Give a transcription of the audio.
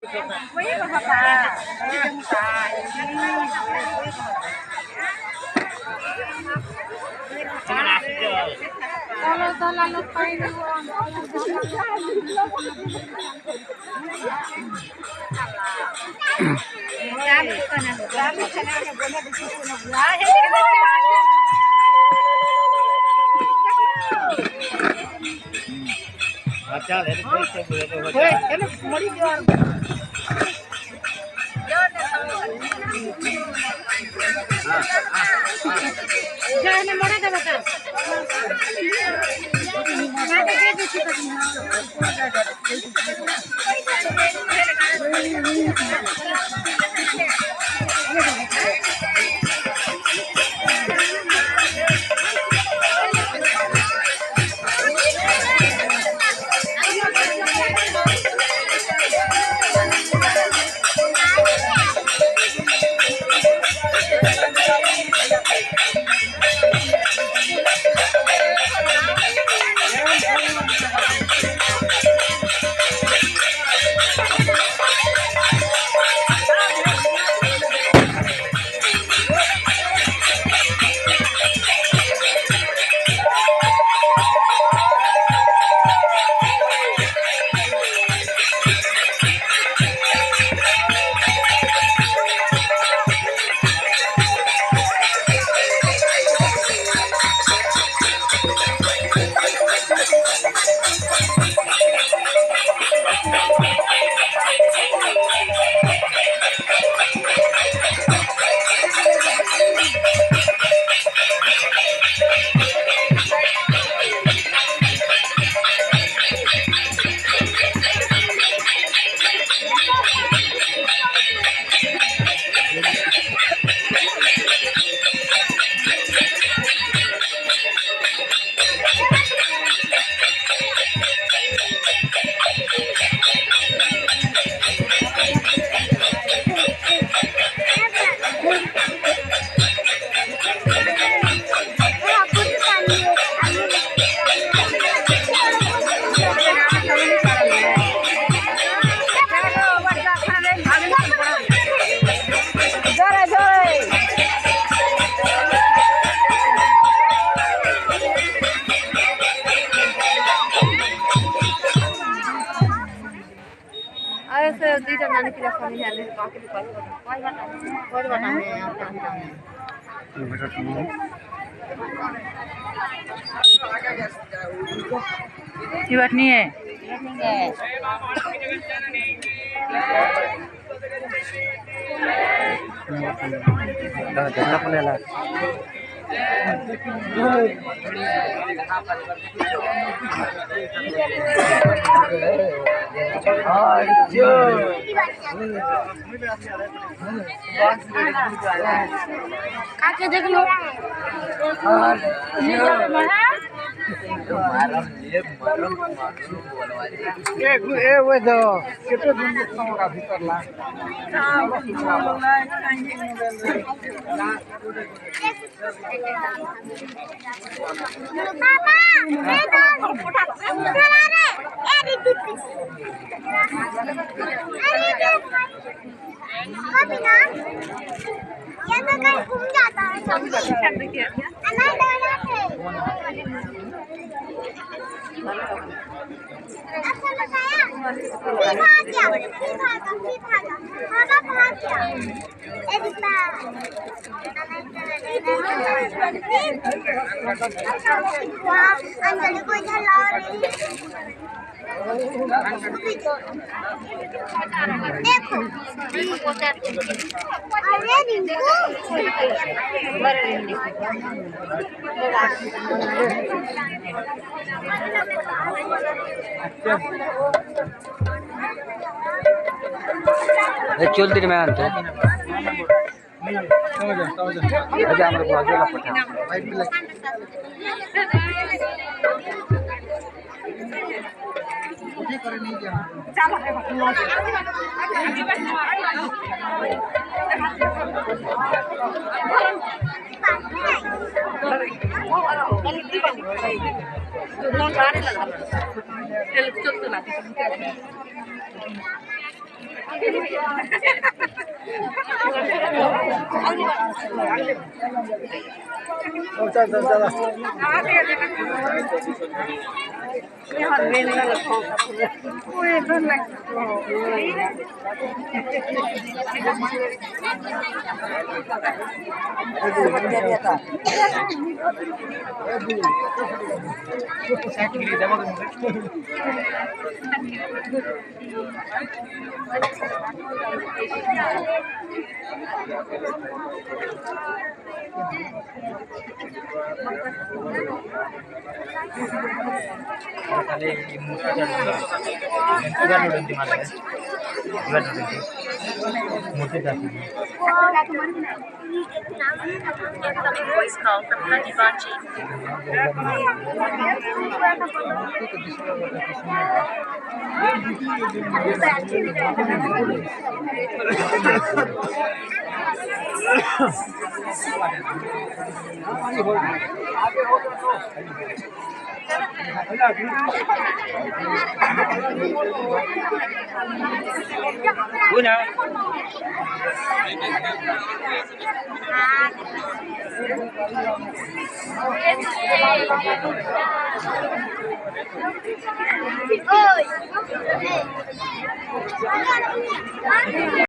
Wih, apa? Kalau salah lupain uang. अच्छा है तो मरी जोर जाने मरा था बता ऐसे दीटा नानी के फैमिली है बाकी भी कोई बता नहीं यार ये बात नहीं है काके देख लो ए वो दो कितने दिन के समय का भीतर ला पापा ये तो चला रे ए दीदी कभी ना ये तो कहीं घूम जाता है अच्छा बताया मामा कहाँ गया ए दीपा अंजलि को इधर लाओ देखो अरे रिंकू चलती मैं आते अच्छा हमारे को आगे चल चल चल Voice call from Honey Bachi. Oi!